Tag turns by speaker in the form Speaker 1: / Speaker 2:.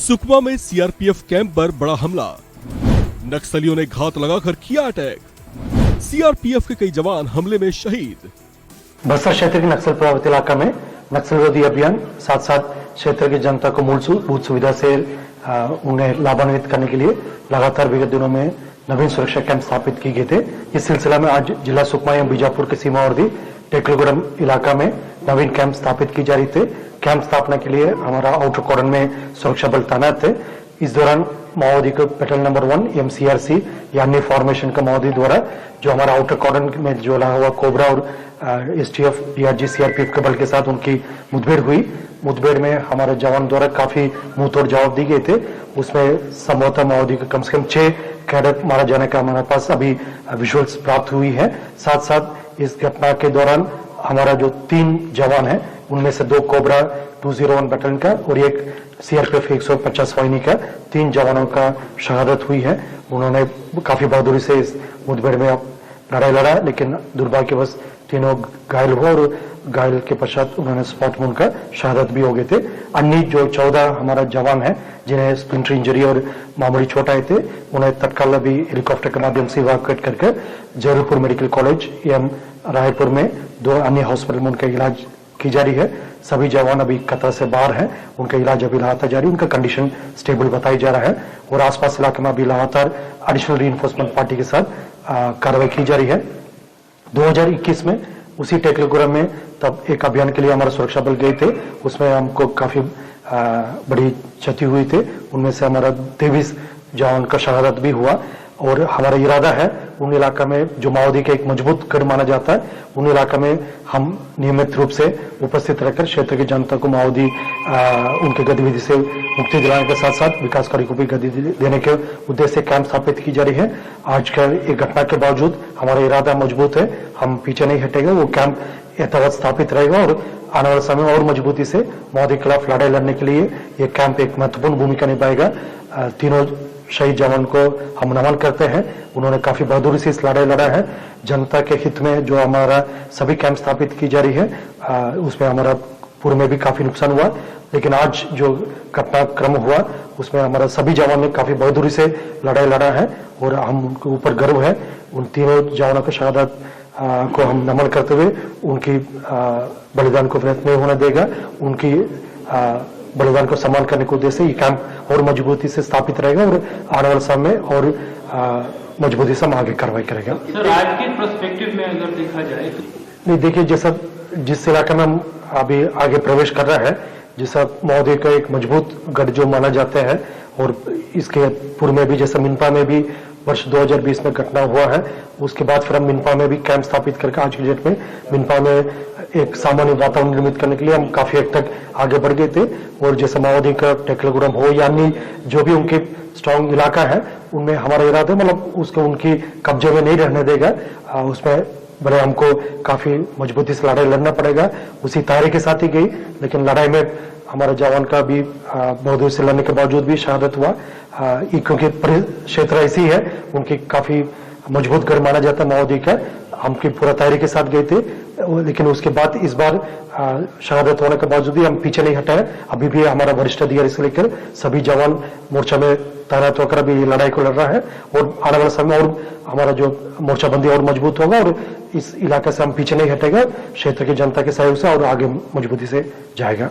Speaker 1: सुकमा में CRPF camp पर बड़ा हमला, नक्सलियों ने घात लगाकर किया अटैक, सीआरपीएफ के कई जवान हमले में शहीद।
Speaker 2: बस्तर क्षेत्र के नक्सल प्रभावित इलाका में नक्सल विरोधी अभियान साथ साथ क्षेत्र की जनता को मूलभूत सुविधा से उन्हें लाभान्वित करने के लिए लगातार विगत दिनों में नवीन सुरक्षा कैंप स्थापित किए गए थे। इस सिलसिला में आज जिला सुकमा एवं बीजापुर के सीमावर्ती टेकलगुड़म इलाका में नवीन कैंप स्थापित की जा रही थे। कैंप स्थापना के लिए हमारा आउटर कॉर्डन में सुरक्षा बल तैनात थे। इस दौरान माओवादी को पेट्रोल नंबर 1 MCRC यानी फॉर्मेशन का माओवादी द्वारा जो हमारा आउटर कॉर्डन में जो लगा हुआ कोबरा और STF, DRG, CRPF के बल के साथ उनकी मुठभेड़ हुई। मुठभेड़ में हमारे जवान द्वारा काफी मुंह तोड़ जवाब दिए गए थे। उसमें संभवतः माओवादी को कम से कम 6 कैडेट मारा जाने का हमारे पास अभी विजुअल्स प्राप्त हुई है। साथ साथ इस घटना के दौरान हमारा जो 3 जवान है उनमें से 2 कोबरा 201 बैटलियन का और एक CRPF 150 वाहिनी का 3 जवानों का शहादत हुई है। उन्होंने काफी बहादुरी से इस मुठभेड़ में लड़ाई लड़ा, लेकिन दुर्भाग्यवश तीनों घायल हुआ और घायल के पश्चात उन्होंने स्पॉट में उनका शहादत भी हो गए थे। अन्य जो 14 हमारा जवान है जिन्हें स्प्लिंटर इंजरी और मामूली चोट आए थे, उन्हें तत्काल अभी हेलीकॉप्टर के माध्यम से इवैक्यूएट करके जयपुर मेडिकल कॉलेज एवं रायपुर में 2 अन्य हॉस्पिटल में उनका इलाज की जा रही है। सभी जवान अभी खतरा से बाहर हैं, उनका इलाज अभी लगातार जारी, उनका कंडीशन स्टेबल बताई जा रहा है और आसपास इलाके में अभी लगातार एडिशनल रीइंफोर्समेंट पार्टी के साथ कार्रवाई की जा रही है। 2021 में उसी टेकलगुड़म में तब एक अभियान के लिए हमारा सुरक्षा बल गए थे, उसमें हमको काफी बड़ी क्षति हुई थी। उनमें से हमारा 23 जवान का शहादत भी हुआ और हमारा इरादा है उन इलाका में जो माओवादी का एक मजबूत गढ़ माना जाता है, उन इलाका में हम नियमित रूप से उपस्थित रहकर क्षेत्र की जनता को माओवादी उनके गतिविधि से मुक्ति दिलाने के साथ साथ विकास कार्य को भी गति देने के उद्देश्य से कैंप स्थापित की जा रही है। आज का एक घटना के बावजूद हमारा इरादा मजबूत है, हम पीछे नहीं हटेंगे। वो कैंप यथावत स्थापित रहेगा और आने वाले समय में और मजबूती से माओवादी के खिलाफ लड़ाई लड़ने के लिए ये कैंप एक महत्वपूर्ण भूमिका निभाएगा। तीनों शहीद जवान को हम नमन करते हैं, उन्होंने काफी बहादुरी से इस लड़ाई लड़ा है। जनता के हित में जो हमारा सभी कैंप स्थापित की जा रही है उसमें हमारा पूर्व में भी काफी नुकसान हुआ, लेकिन आज जो घटनाक्रम हुआ उसमें हमारा सभी जवान ने काफी बहादुरी से लड़ाई लड़ा है और हम उनके ऊपर गर्व है। उन तीनों जवानों की शहादत को हम नमन करते हुए उनकी बलिदान को व्यर्थ नहीं होने देगा। उनकी बलिदान को सम्मान करने के उद्देश्य से ये कैंप और मजबूती से स्थापित रहेगा और आने वाले समय में और मजबूती से हम आगे कार्रवाई करेगा।
Speaker 3: सर, आज के पर्सपेक्टिव में अगर देखा जाए तो
Speaker 2: नहीं, देखिए जैसा जिस इलाके में हम अभी आगे प्रवेश कर रहा है, जैसा माओवादी का एक मजबूत गढ़ जो माना जाता है और इसके पूर्व में भी जैसा मिनपा में भी वर्ष 2020 में घटना हुआ है, उसके बाद फिर हम मिनपा में भी कैंप स्थापित करके आज की डेट में मिनपा में एक सामान्य वातावरण निर्मित करने के लिए हम काफी हद तक आगे बढ़ गए थे। और जैसे माओवादी का टेकलगुड़म हो यानी जो भी उनके स्ट्रॉन्ग इलाका है उनमें हमारा इरादा मतलब उसको उनकी कब्जे में नहीं रहने देगा। उसमें भले हमको काफी मजबूती से लड़ाई लड़ना पड़ेगा, उसी तैयारी के साथ ही गई, लेकिन लड़ाई में हमारे जवान का भी बहादुरी से लड़ने के बावजूद भी शहादत हुआ। क्योंकि क्षेत्र ऐसी है, उनकी काफी मजबूत गढ़ माना जाता है माओवादी का। हम की पूरा तैयारी के साथ गए थे, लेकिन उसके बाद इस बार शहादत होने के बावजूद भी हम पीछे नहीं हटे हैं। अभी भी हमारा वरिष्ठ अधिकारी से लेकर सभी जवान मोर्चा में तैनात होकर अभी लड़ाई को लड़ रहा है और आने वाले समय और हमारा जो मोर्चाबंदी और मजबूत होगा और इस इलाके से हम पीछे नहीं हटेगा, क्षेत्र की जनता के सहयोग से और आगे मजबूती से जाएगा।